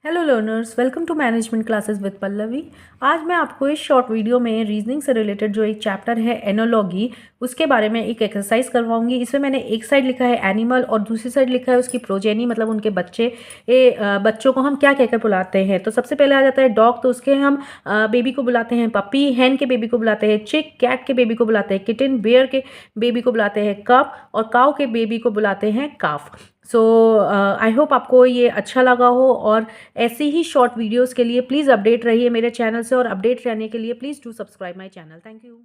Hello learners, welcome to management classes with Pallavi. आज मैं आपको इस शॉर्ट वीडियो में रीजनिंग से रिलेटेड जो एक चैप्टर है एनोलॉगी, उसके बारे में एक एक्सरसाइज करवाऊंगी। इसमें मैंने एक साइड लिखा है एनिमल और दूसरी साइड लिखा है उसकी प्रोजेनी, मतलब उनके बच्चे। बच्चों को हम क्या कहकर बुलाते हैं? तो सबसे पहले आ जाता है डॉग, तो उसके हम बेबी को बुलाते हैं पपी। हैन के बेबी को बुलाते हैं चिक। कैट के बेबी को बुलाते हैं किटन। बेयर के बेबी को बुलाते हैं कप। और काऊ के बेबी को बुलाते हैं काफ। सो आई होप आपको ये अच्छा लगा हो, और ऐसी ही शॉर्ट वीडियोस के लिए प्लीज़ अपडेट रहिए मेरे चैनल से, और अपडेट रहने के लिए please do subscribe my channel. Thank you.